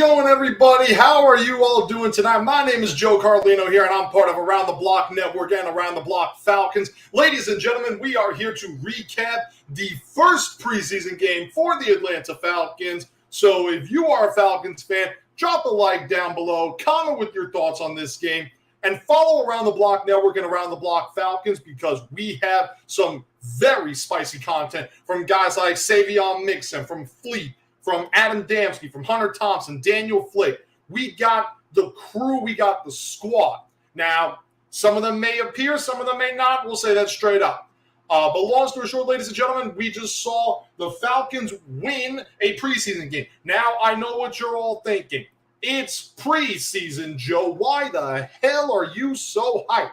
going, everybody? How are you all doing tonight? My name is Joe Carlino here, and I'm part of Around the Block Network and Around the Block Falcons. Ladies and gentlemen, we are here to recap the first preseason game for the Atlanta Falcons. So if you are a Falcons fan, drop a like down below, comment with your thoughts on this game, and follow Around the Block Network and Around the Block Falcons because we have some very spicy content from guys like Savion Mixon, from Fleet, from Adam Damsky, from Hunter Thompson, Daniel Flick. We got the crew, we got the squad. Now, some of them may appear, some of them may not. We'll say that straight up. But long story short, ladies and gentlemen, we just saw the Falcons win a preseason game. Now, I know what you're all thinking. It's preseason, Joe. Why the hell are you so hyped?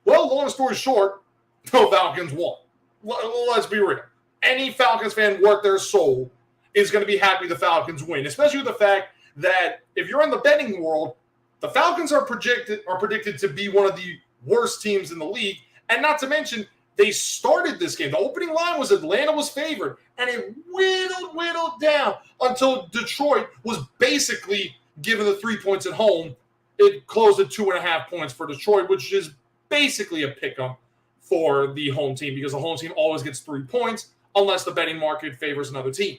Well, long story short, the Falcons won. Let's be real. Any Falcons fan worth their soul is going to be happy the Falcons win, especially with the fact that if you're in the betting world, the Falcons are predicted to be one of the worst teams in the league. And not to mention, they started this game. The opening line was Atlanta was favored, and it whittled down until Detroit was basically given the 3 points at home. It closed at 2.5 points for Detroit, which is basically a pick-em for the home team because the home team always gets 3 points unless the betting market favors another team.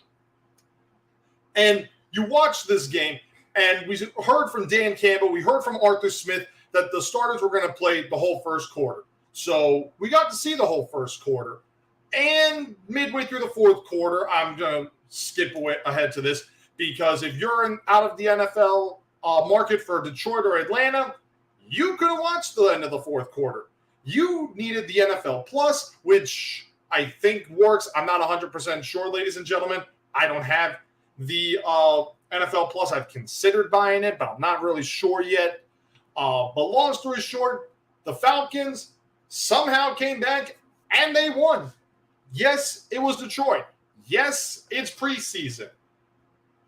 And you watch this game, and we heard from Dan Campbell, we heard from Arthur Smith that the starters were going to play the whole first quarter. So we got to see the whole first quarter. And midway through the fourth quarter, I'm going to skip ahead to this because if you're out of the NFL market for Detroit or Atlanta, you could have watched the end of the fourth quarter. You needed the NFL Plus, which I think works. I'm not 100% sure, ladies and gentlemen. I don't have the NFL Plus. I've considered buying it, but I'm not really sure yet. But long story short, the Falcons somehow came back and they won. Yes, it was Detroit. Yes, it's preseason.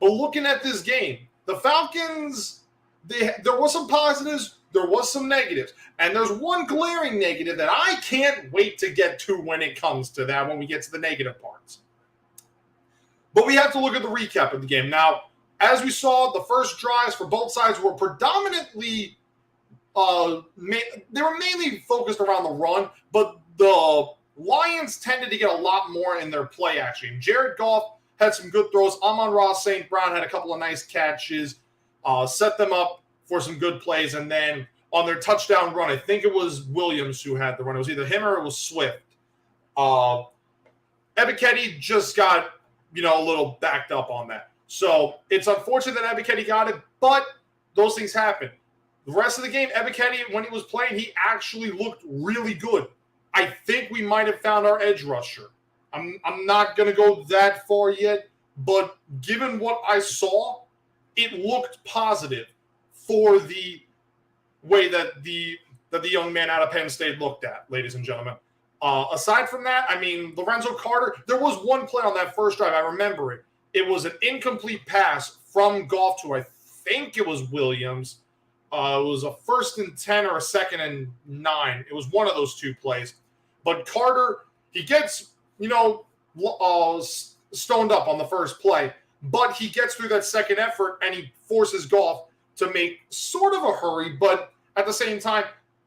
But looking at this game, the Falcons, there were some positives, there was some negatives. And there's one glaring negative that I can't wait to get to when it comes to that, when we get to the negative parts. But we have to look at the recap of the game. Now, as we saw, the first drives for both sides were predominantly, they were mainly focused around the run, but the Lions tended to get a lot more in their play action. Jared Goff had some good throws. Amon-Ra St. Brown had a couple of nice catches, set them up for some good plays. And then on their touchdown run, I think it was Williams who had the run. It was either him or it was Swift. Ebiketie just got a little backed up on that. So it's unfortunate that Ebiketie got it, but those things happen. The rest of the game, Ebiketie, when he was playing, he actually looked really good. I think we might have found our edge rusher. I'm not going to go that far yet, but given what I saw, it looked positive for the way that the young man out of Penn State looked at, ladies and gentlemen. Aside from that, I mean, Lorenzo Carter, there was one play on that first drive. I remember it. It was an incomplete pass from Goff to, I think it was Williams. It was a 1st and 10 or a 2nd and 9. It was one of those two plays. But Carter, he gets, stoned up on the first play, but he gets through that second effort and he forces Goff to make sort of a hurry, but at the same time,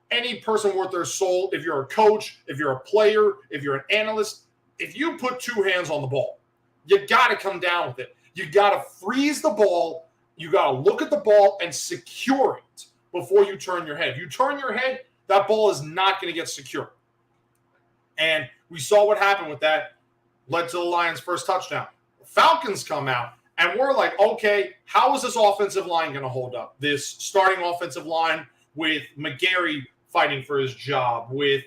any person worth their soul, if you're a coach, if you're a player, if you're an analyst, if you put two hands on the ball, you got to come down with it. You got to freeze the ball. You got to look at the ball and secure it before you turn your head. If you turn your head, that ball is not going to get secure. And we saw what happened with that, led to the Lions' first touchdown. The Falcons come out, and we're like, okay, how is this offensive line going to hold up? This starting offensive line with McGarry fighting for his job, with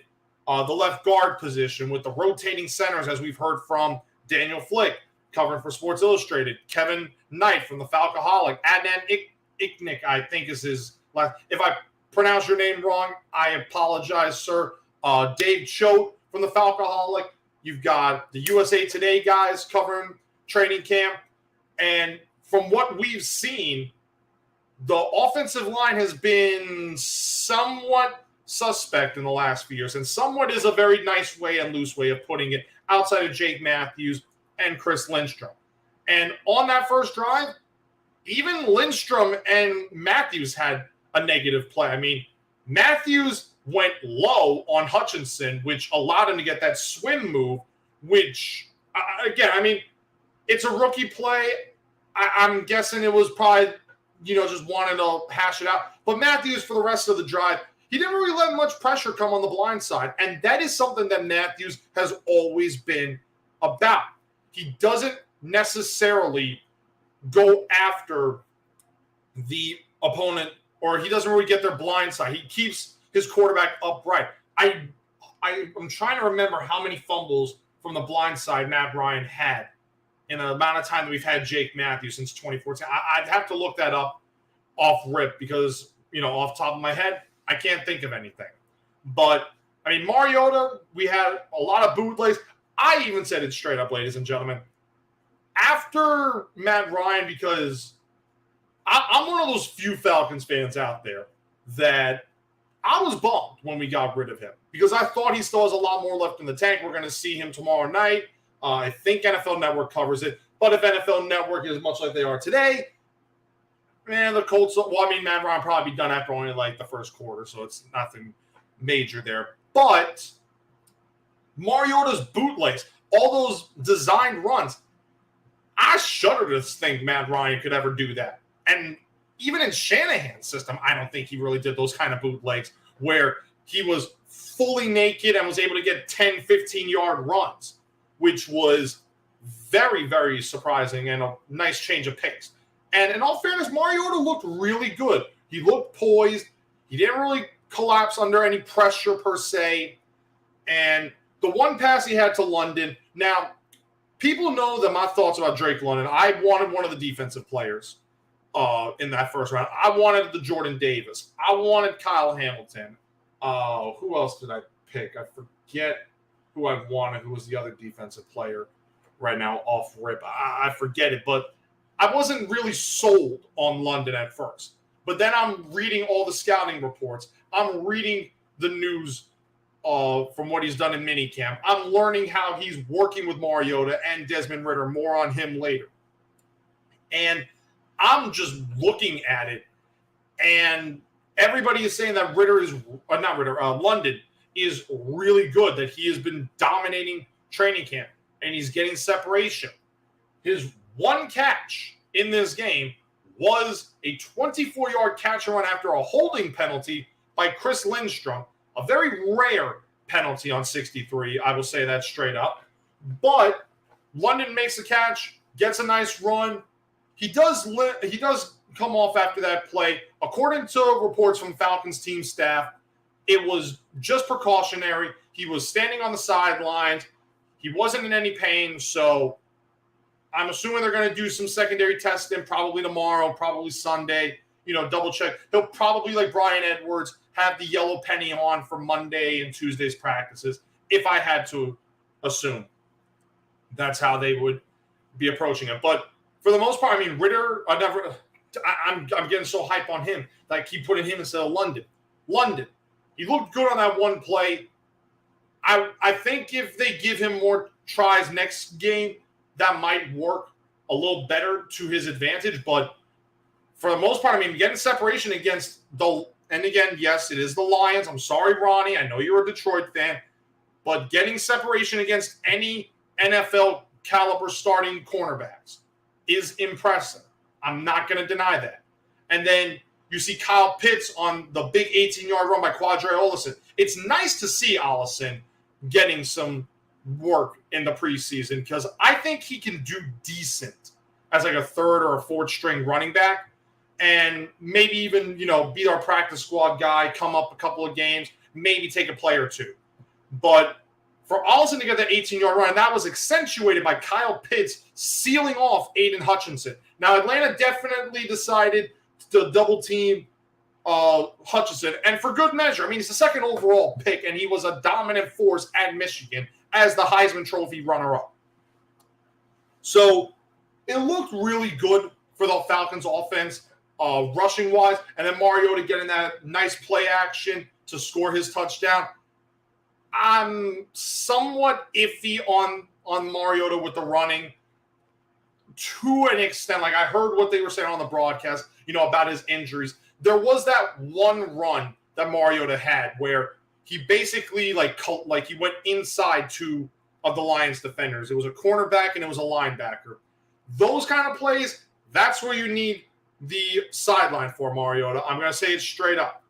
the left guard position, with the rotating centers, as we've heard from Daniel Flick, covering for Sports Illustrated, Kevin Knight from the Falcoholic, Adnan Iknik, I think is his last. If I pronounce your name wrong, I apologize, sir. Dave Choate from the Falcoholic. You've got the USA Today guys covering training camp. And from what we've seen, the offensive line has been somewhat suspect in the last few years. And somewhat is a very nice way and loose way of putting it outside of Jake Matthews and Chris Lindstrom. And on that first drive, even Lindstrom and Matthews had a negative play. I mean, Matthews went low on Hutchinson, which allowed him to get that swim move, which, again, I mean, it's a rookie play. I'm guessing it was probably, just wanting to hash it out. But Matthews, for the rest of the drive, he didn't really let much pressure come on the blind side. And that is something that Matthews has always been about. He doesn't necessarily go after the opponent, or he doesn't really get their blind side. He keeps his quarterback upright. I'm trying to remember how many fumbles from the blind side Matt Ryan had in the amount of time that we've had Jake Matthews since 2014. I'd have to look that up off rip because, off the top of my head, I can't think of anything. But, I mean, Mariota, we had a lot of bootlegs. I even said it straight up, ladies and gentlemen. After Matt Ryan, because I'm one of those few Falcons fans out there that I was bummed when we got rid of him because I thought he still has a lot more left in the tank. We're going to see him tomorrow night. I think NFL Network covers it. But if NFL Network is much like they are today, man, the Colts, Matt Ryan probably be done after only like the first quarter, so it's nothing major there. But Mariota's bootlegs, all those designed runs, I shudder to think Matt Ryan could ever do that. And even in Shanahan's system, I don't think he really did those kind of bootlegs where he was fully naked and was able to get 10, 15-yard runs, which was very, very surprising and a nice change of pace. And in all fairness, Mariota looked really good. He looked poised. He didn't really collapse under any pressure per se. And the one pass he had to London. Now, people know that my thoughts about Drake London. I wanted one of the defensive players in that first round. I wanted the Jordan Davis. I wanted Kyle Hamilton. Who else did I pick? I forget who I wanted, who was the other defensive player right now off rip. I forget it, but I wasn't really sold on London at first. But then I'm reading all the scouting reports. I'm reading the news from what he's done in minicamp. I'm learning how he's working with Mariota and Desmond Ridder. More on him later. And I'm just looking at it, and everybody is saying that London is really good, that he has been dominating training camp, and he's getting separation. His one catch in this game was a 24-yard catch and run after a holding penalty by Chris Lindstrom, a very rare penalty on 63. I will say that straight up. But London makes the catch, gets a nice run. He does come off after that play. According to reports from Falcons team staff, it was just precautionary. He was standing on the sidelines. He wasn't in any pain, so I'm assuming they're going to do some secondary testing probably tomorrow, probably Sunday, double check. He'll probably, like Brian Edwards, have the yellow penny on for Monday and Tuesday's practices, if I had to assume. That's how they would be approaching it. But for the most part, I mean, Ridder, I'm getting so hype on him that I keep putting him instead of London. London, he looked good on that one play. I think if they give him more tries next game, that might work a little better to his advantage. But for the most part, I mean, getting separation against and again, yes, it is the Lions. I'm sorry, Ronnie. I know you're a Detroit fan. But getting separation against any NFL caliber starting cornerbacks is impressive. I'm not going to deny that. And then you see Kyle Pitts on the big 18-yard run by Quadre Ollison. It's nice to see Ollison getting some work in the preseason because I think he can do decent as like a third or a fourth string running back and maybe even, be our practice squad guy, come up a couple of games, maybe take a play or two. But for Ollison to get that 18-yard run, and that was accentuated by Kyle Pitts sealing off Aiden Hutchinson. Now, Atlanta definitely decided to double team Hutchinson, and for good measure. I mean, he's the second overall pick, and he was a dominant force at Michigan as the Heisman Trophy runner-up. So it looked really good for the Falcons offense, rushing-wise, and then Mariota getting that nice play action to score his touchdown. I'm somewhat iffy on Mariota with the running. to an extent, like I heard what they were saying on the broadcast, about his injuries. There was that one run that Mariota had where he basically like he went inside two of the Lions defenders. It was a cornerback and it was a linebacker. Those kind of plays, that's where you need the sideline for Mariota. I'm going to say it straight up.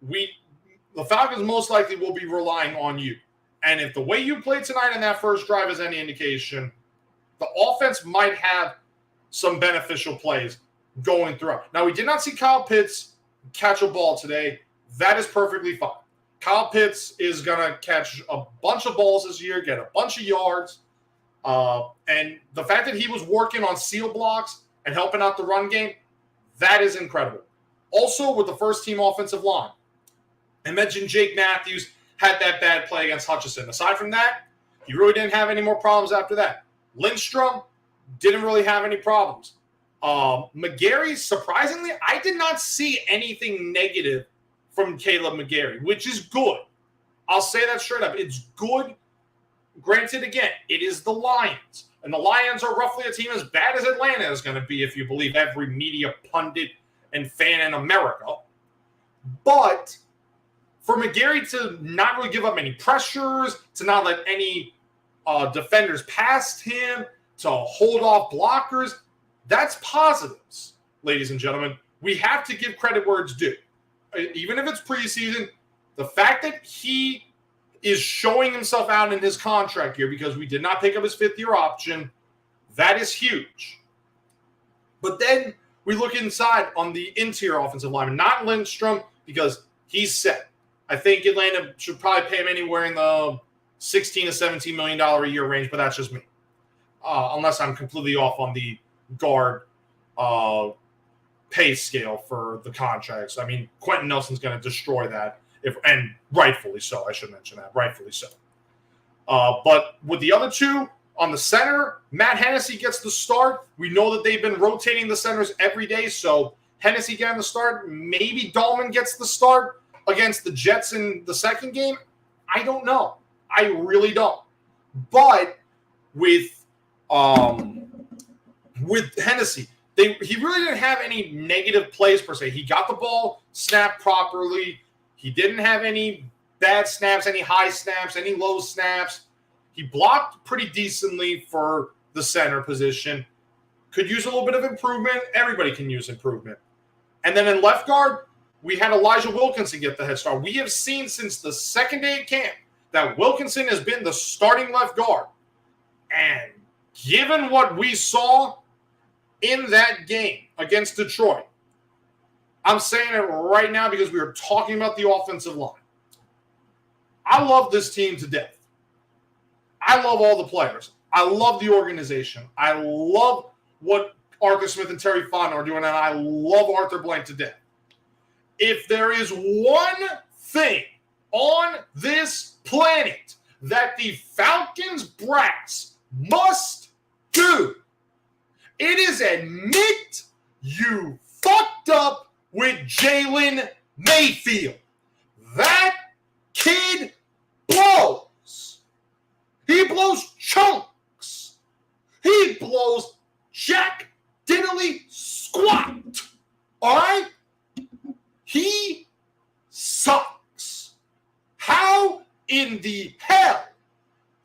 The Falcons most likely will be relying on you. And if the way you played tonight in that first drive is any indication, the offense might have some beneficial plays going through. Now, we did not see Kyle Pitts catch a ball today. That is perfectly fine. Kyle Pitts is going to catch a bunch of balls this year, get a bunch of yards. And the fact that he was working on seal blocks and helping out the run game, that is incredible. Also, with the first-team offensive line, I mentioned Jake Matthews had that bad play against Hutchinson. Aside from that, he really didn't have any more problems after that. Lindstrom didn't really have any problems. McGarry, surprisingly, I did not see anything negative from Caleb McGarry, which is good. I'll say that straight up. It's good. Granted, again, it is the Lions. And the Lions are roughly a team as bad as Atlanta is going to be if you believe every media pundit and fan in America. But for McGarry to not really give up any pressures, to not let any defenders past him, to hold off blockers, that's positives, ladies and gentlemen. We have to give credit where it's due. Even if it's preseason, the fact that he is showing himself out in his contract year because we did not pick up his fifth-year option, that is huge. But then we look inside on the interior offensive lineman, not Lindstrom, because he's set. I think Atlanta should probably pay him anywhere in the $16 to $17 million a year range, but that's just me. Unless I'm completely off on the guard pay scale for the contracts. I mean, Quentin Nelson's going to destroy that, and rightfully so. I should mention that, rightfully so. But with the other two on the center, Matt Hennessy gets the start. We know that they've been rotating the centers every day, so Hennessy getting the start. Maybe Dahlman gets the start against the Jets in the second game. I don't know. I really don't. But with Hennessy, he really didn't have any negative plays per se. He got the ball snapped properly. He didn't have any bad snaps, any high snaps, any low snaps. He blocked pretty decently for the center position. Could use a little bit of improvement. Everybody can use improvement. And then in left guard, we had Elijah Wilkinson get the head start. We have seen since the second day of camp that Wilkinson has been the starting left guard. And given what we saw in that game against Detroit, I'm saying it right now because we are talking about the offensive line. I love this team to death. I love all the players. I love the organization. I love what Arthur Smith and Terry Fontenot are doing, and I love Arthur Blank to death. If there is one thing on this planet that the Falcons brass must do, it is admit you fucked up with Jalen Mayfield. That kid blows. He blows chunks. He blows Jack Diddley squat. All right? He sucks. How in the hell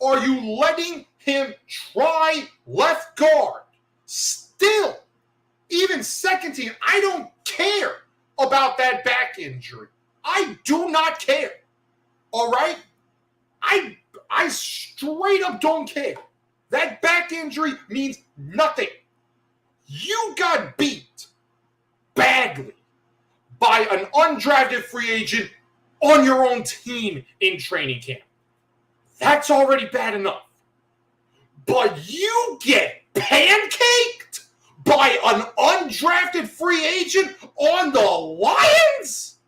are you letting him try left guard? Still, even second team, I don't care about that back injury. I do not care. All right? I straight up don't care. That back injury means nothing. You got beat badly by an undrafted free agent on your own team in training camp. That's already bad enough. But you get pancaked by an undrafted free agent on the Lions?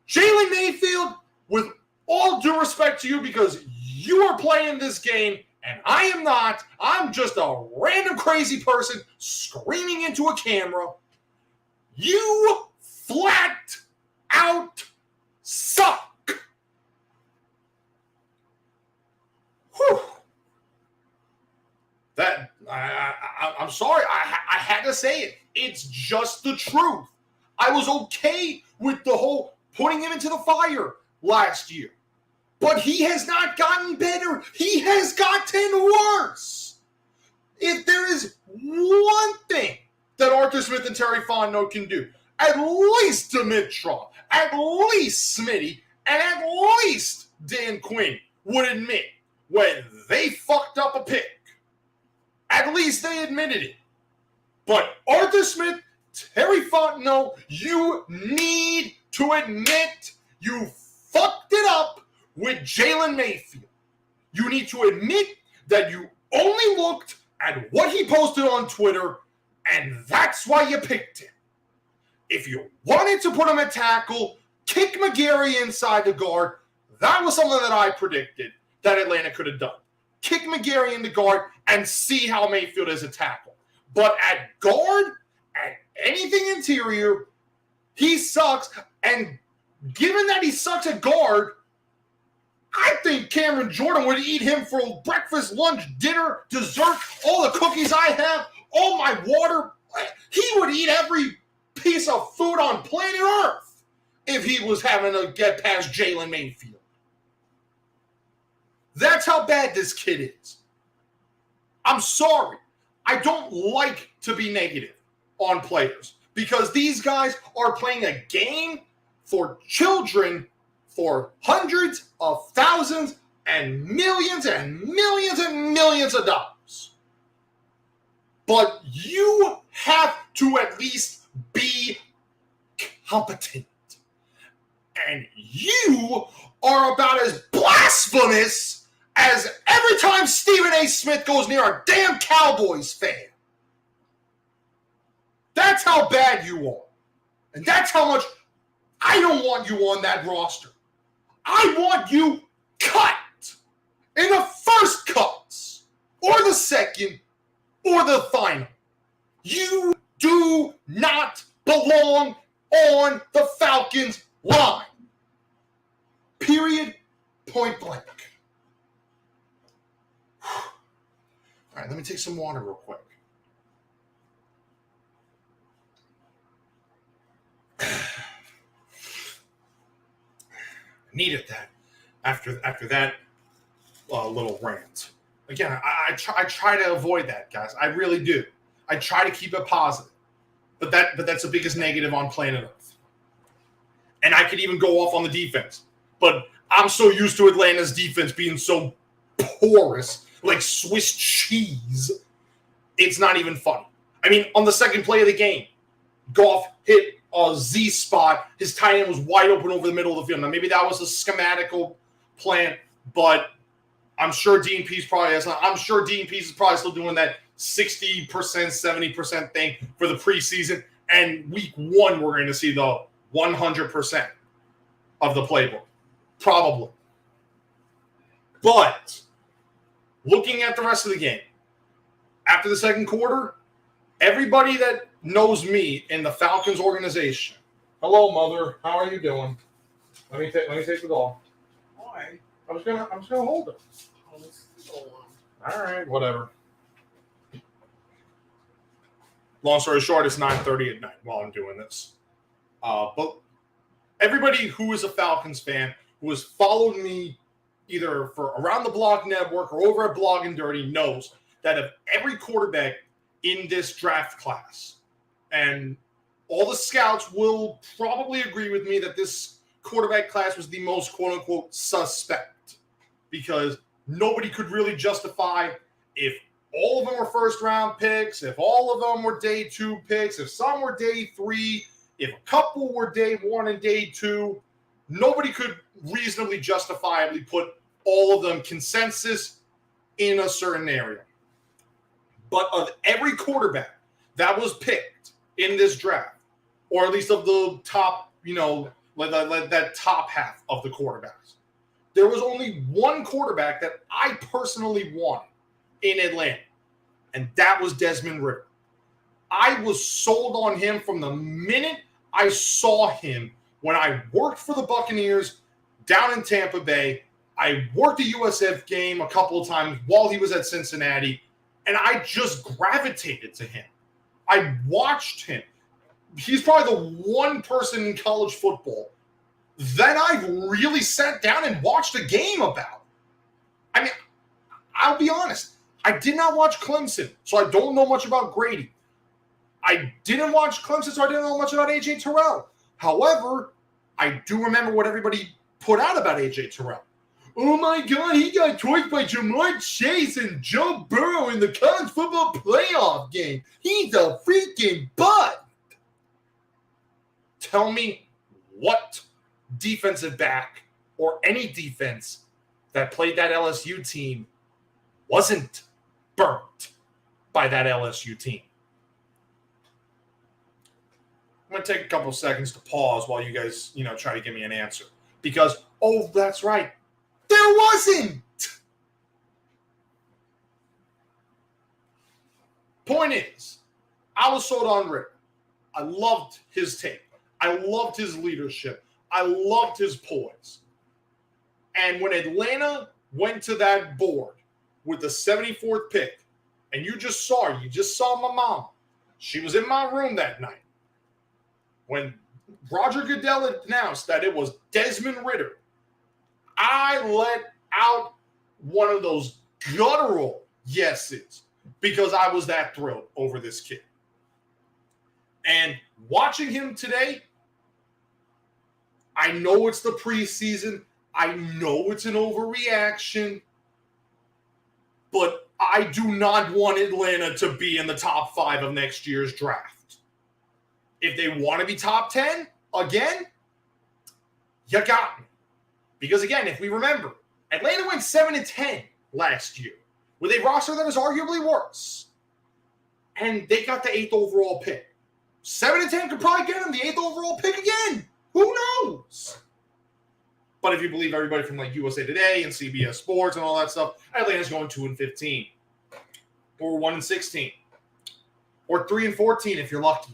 Jalen Mayfield, with all due respect to you, because you are playing this game and I am not. I'm just a random crazy person screaming into a camera. You flat out suck. Whew. That I'm sorry. I had to say it. It's just the truth. I was okay with the whole putting him into the fire last year. But he has not gotten better. He has gotten worse. If there is one thing that Arthur Smith and Terry Fontenot can do, at least Dimitrov, at least Smitty, and at least Dan Quinn would admit when they fucked up a pick. At least they admitted it. But Arthur Smith, Terry Fontenot, you need to admit you fucked it up with Jalen Mayfield. You need to admit that you only looked at what he posted on Twitter, and that's why you picked him. If you wanted to put him at tackle, kick McGarry inside the guard, that was something that I predicted that Atlanta could have done. Kick McGarry in the guard and see how Mayfield is a tackle. But at guard, at anything interior, he sucks. And given that he sucks at guard, I think Cameron Jordan would eat him for breakfast, lunch, dinner, dessert, all the cookies I have, all my water. He would eat every piece of food on planet Earth if he was having to get past Jalen Mayfield. That's how bad this kid is. I'm sorry. I don't like to be negative on players because these guys are playing a game for children for hundreds of thousands and millions and millions and millions of dollars. But you have to at least be competent. And you are about as blasphemous as every time Stephen A. Smith goes near a damn Cowboys fan. That's how bad you are. And that's how much I don't want you on that roster. I want you cut in the first cuts, or the second, or the final. You do not belong on the Falcons line. Period. Point blank. All right, let me take some water real quick. Needed that after that little rant. Again, I try to avoid that, guys. I really do. I try to keep it positive, but that's the biggest negative on planet Earth. And I could even go off on the defense, but I'm so used to Atlanta's defense being so porous, like Swiss cheese. It's not even funny. I mean, on the second play of the game, Goff hit a Z spot. His tight end was wide open over the middle of the field. Now, maybe that was a schematical plan, but I'm sure Dean Pease probably is probably still doing that 60%, 70% thing for the preseason. And week one, we're going to see the 100% of the playbook. Probably. But looking at the rest of the game, after the second quarter, everybody that knows me in the Falcons organization. Hello, mother. How are you doing? Let me take the ball. Why? I'm just gonna hold it. All right, whatever. Long story short, it's 9:30 at night while I'm doing this. But everybody who is a Falcons fan, who has followed me either for Around the Block Network or over at Blog and Dirty, knows that of every quarterback in this draft class, and all the scouts will probably agree with me that this quarterback class was the most quote-unquote suspect, because nobody could really justify if all of them were first-round picks, if all of them were day 2 picks, if some were day 3, if a couple were day 1 and day 2. Nobody could reasonably justifiably put all of them consensus in a certain area. But of every quarterback that was picked in this draft, or at least of the top, that top half of the quarterbacks, there was only one quarterback that I personally wanted in Atlanta, and that was Desmond Ridder. I was sold on him from the minute I saw him when I worked for the Buccaneers down in Tampa Bay. I worked a USF game a couple of times while he was at Cincinnati, And I just gravitated to him. I watched him. He's probably the one person in college football that I've really sat down and watched a game about. I mean, I'll be honest. I did not watch Clemson, so I don't know much about Grady. I didn't watch Clemson, so I didn't know much about A.J. Terrell. However, I do remember what everybody put out about A.J. Terrell. Oh my God, he got torched by Jamar Chase and Joe Burrow in the college football playoff game. He's a freaking bust. Tell me what defensive back or any defense that played that LSU team wasn't burnt by that LSU team. I'm going to take a couple seconds to pause while you guys, try to give me an answer. Because, that's right. There wasn't. Point is, I was sold on Ridder. I loved his tape. I loved his leadership. I loved his poise. And when Atlanta went to that board with the 74th pick, and you just saw my mom. She was in my room that night. When Roger Goodell announced that it was Desmond Ridder, I let out one of those guttural yeses because I was that thrilled over this kid. And watching him today, I know it's the preseason. I know it's an overreaction. But I do not want Atlanta to be in the top 5 of next year's draft. If they want to be top 10, again, you got me. Because again, if we remember, Atlanta went 7-10 last year with a roster that is arguably worse. And they got the 8th overall pick. 7-10 could probably get them the 8th overall pick again. Who knows? But if you believe everybody from USA Today and CBS Sports and all that stuff, Atlanta's going 2-15. Or 1-16. Or 3-14 if you're lucky.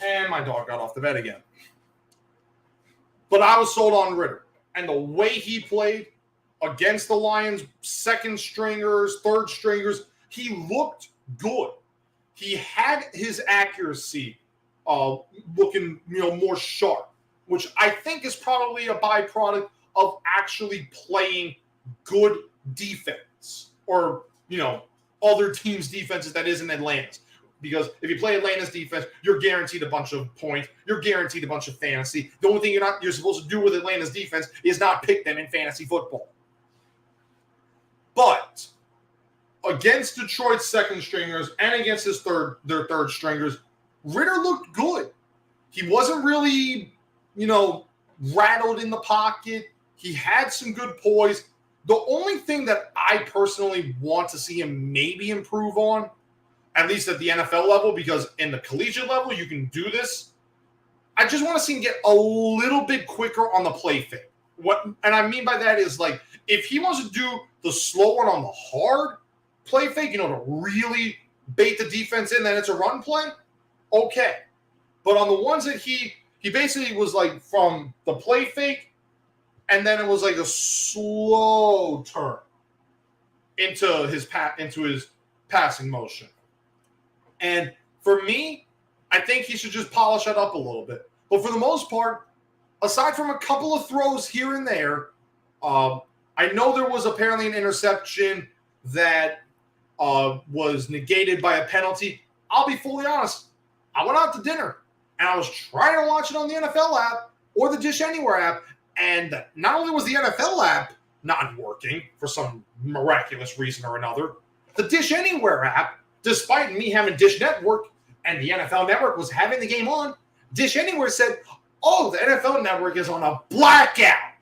And my dog got off the bed again. But I was sold on Ridder. And the way he played against the Lions, second stringers, third stringers, he looked good. He had his accuracy looking, more sharp, which I think is probably a byproduct of actually playing good defense or, other teams' defenses that isn't Atlanta's. Because if you play Atlanta's defense, you're guaranteed a bunch of points. You're guaranteed a bunch of fantasy. The only thing you're supposed to do with Atlanta's defense is not pick them in fantasy football. But against Detroit's second stringers and against their third stringers, Ridder looked good. He wasn't really, rattled in the pocket. He had some good poise. The only thing that I personally want to see him maybe improve on, at least at the NFL level, because in the collegiate level, you can do this. I just want to see him get a little bit quicker on the play fake. And I mean by that is if he wants to do the slow one on the hard play fake, to really bait the defense in, then it's a run play. Okay. But on the ones that he basically was from the play fake, and then it was a slow turn into his passing motion. And for me, I think he should just polish that up a little bit. But for the most part, aside from a couple of throws here and there, I know there was apparently an interception that was negated by a penalty. I'll be fully honest. I went out to dinner, and I was trying to watch it on the NFL app or the Dish Anywhere app, and not only was the NFL app not working for some miraculous reason or another, the Dish Anywhere app, despite me having Dish Network and the NFL Network was having the game on, Dish Anywhere said, the NFL Network is on a blackout.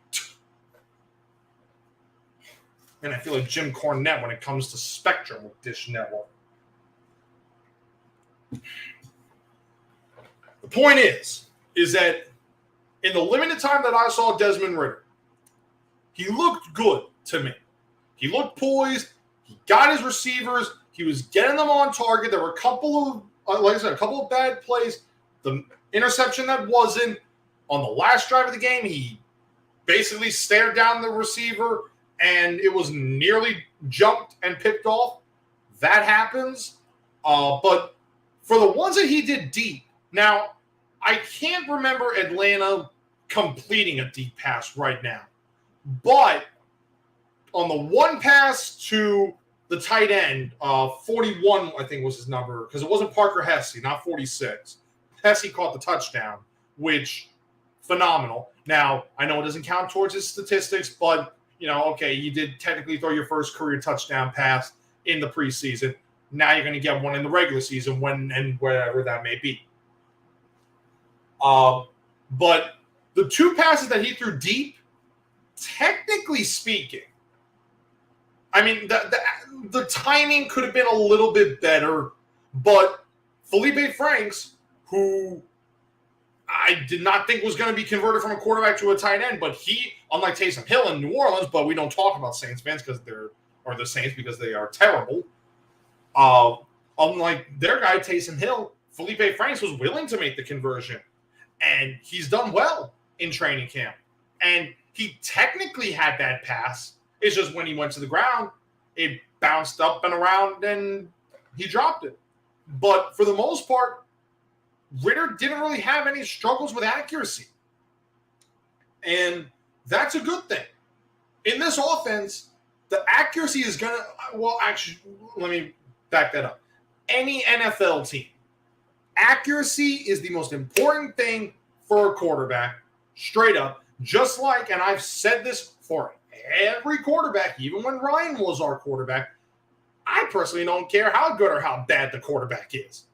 And I feel like Jim Cornette when it comes to Spectrum with Dish Network. The point is that in the limited time that I saw Desmond Ridder, he looked good to me. He looked poised. He got his receivers. He was getting them on target. There were a couple of bad plays. The interception that wasn't. On the last drive of the game, he basically stared down the receiver, and it was nearly jumped and picked off. that happens. But for the ones that he did deep, now I can't remember Atlanta completing a deep pass right now. But on the one pass to the tight end, 41, I think was his number, because it wasn't Parker Hesse, not 46. Hesse caught the touchdown, which, phenomenal. Now, I know it doesn't count towards his statistics, but, okay, you did technically throw your first career touchdown pass in the preseason. Now you're going to get one in the regular season, when and wherever that may be. But the two passes that he threw deep, technically speaking, I mean, the timing could have been a little bit better, but Felipe Franks, who I did not think was going to be converted from a quarterback to a tight end, but he, unlike Taysom Hill in New Orleans, but we don't talk about Saints fans because they are terrible. Unlike their guy, Taysom Hill, Felipe Franks was willing to make the conversion, and he's done well in training camp. And he technically had that pass. It's just when he went to the ground, it bounced up and around, and he dropped it. But for the most part, Ritter didn't really have any struggles with accuracy. And that's a good thing. In this offense, the accuracy is going to – well, actually, let me back that up. Any NFL team, accuracy is the most important thing for a quarterback, straight up. Just like, and I've said this for every quarterback, even when Ryan was our quarterback, I personally don't care how good or how bad the quarterback is.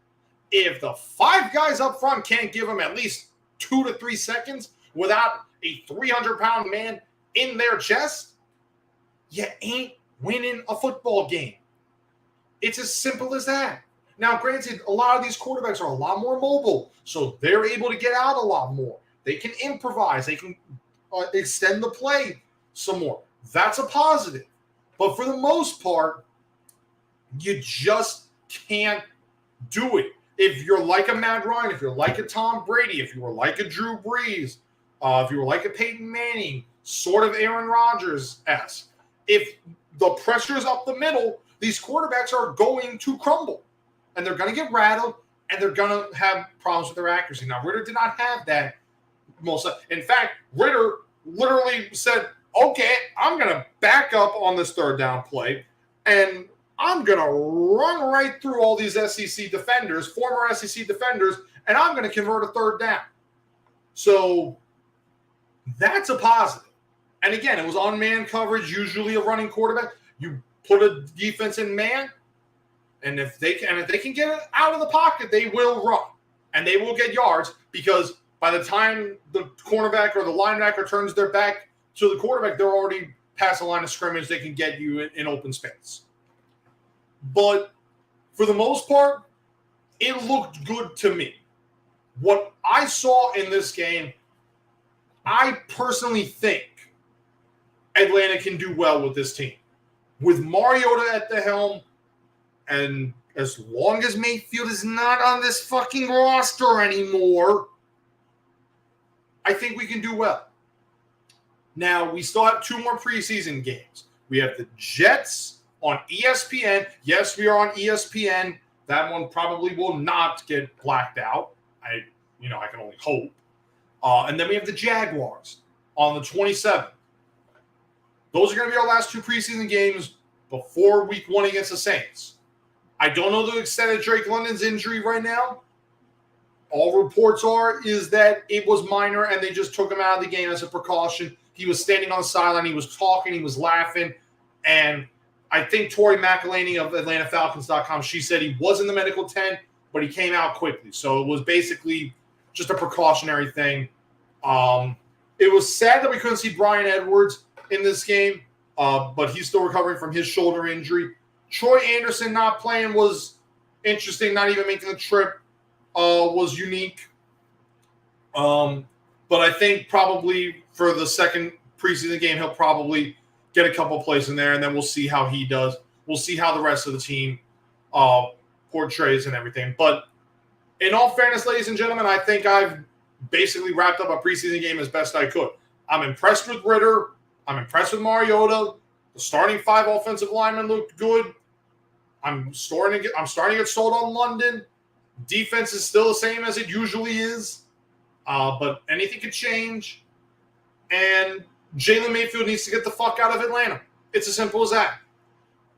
If the five guys up front can't give him at least 2 to 3 seconds without a 300-pound man in their chest, you ain't winning a football game. It's as simple as that. Now, granted, a lot of these quarterbacks are a lot more mobile, so they're able to get out a lot more. They can improvise. They can extend the play some more. That's a positive. But for the most part, you just can't do it. If you're like a Matt Ryan, if you're like a Tom Brady, if you were like a Drew Brees, if you were like a Peyton Manning, sort of Aaron Rodgers-esque, if the pressure's up the middle, these quarterbacks are going to crumble. And they're going to get rattled, and they're going to have problems with their accuracy. Now, Ritter did not have that most. In fact, Ritter literally said, okay, I'm going to back up on this third down play, and I'm going to run right through all these SEC defenders, former SEC defenders, and I'm going to convert a third down. So that's a positive. And again, it was on man coverage, usually a running quarterback. You put a defense in man, and if they can get it out of the pocket, they will run, and they will get yards, because by the time the cornerback or the linebacker turns their back to the quarterback, they're already past the line of scrimmage. They can get you in open space. But for the most part, it looked good to me. What I saw in this game, I personally think Atlanta can do well with this team. With Mariota at the helm, and as long as Mayfield is not on this fucking roster anymore, I think we can do well. Now, we still have 2 more preseason games. We have the Jets on ESPN. Yes, we are on ESPN. That one probably will not get blacked out. I can only hope. And then we have the Jaguars on the 27th. Those are going to be our last 2 preseason games before week 1 against the Saints. I don't know the extent of Drake London's injury right now. All reports is that it was minor, and they just took him out of the game as a precaution. He was standing on the sideline. He was talking. He was laughing. And I think Tori McElhaney of AtlantaFalcons.com, she said he was in the medical tent, but he came out quickly. So it was basically just a precautionary thing. It was sad that we couldn't see Brian Edwards in this game, but he's still recovering from his shoulder injury. Troy Anderson not playing was interesting. Not even making the trip was unique. But I think probably for the second preseason game, he'll probably get a couple plays in there, and then we'll see how he does. We'll see how the rest of the team portrays and everything. But in all fairness, ladies and gentlemen, I think I've basically wrapped up a preseason game as best I could. I'm impressed with Ritter. I'm impressed with Mariota. The starting 5 offensive linemen looked good. I'm starting to get sold on London. Defense is still the same as it usually is, but anything could change. And Jalen Mayfield needs to get the fuck out of Atlanta. It's as simple as that.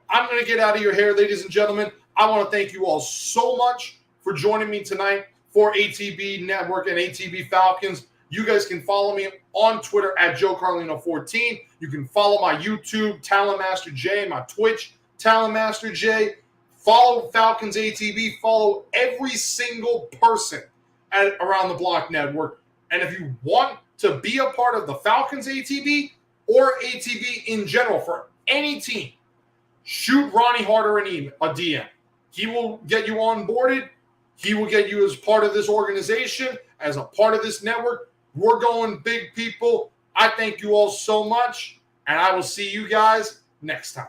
I'm going to get out of your hair, ladies and gentlemen. I want to thank you all so much for joining me tonight for ATB Network and ATB Falcons. You guys can follow me on Twitter at JoeCarlino14. You can follow my YouTube, Talent Master J, my Twitch, Talent Master J. Follow Falcons ATB. Follow every single person at Around the Block Network. And if you want to be a part of the Falcons ATB or ATB in general for any team, shoot Ronnie Harder a DM. He will get you onboarded. He will get you as part of this organization, as a part of this network. We're going big, people. I thank you all so much, and I will see you guys next time.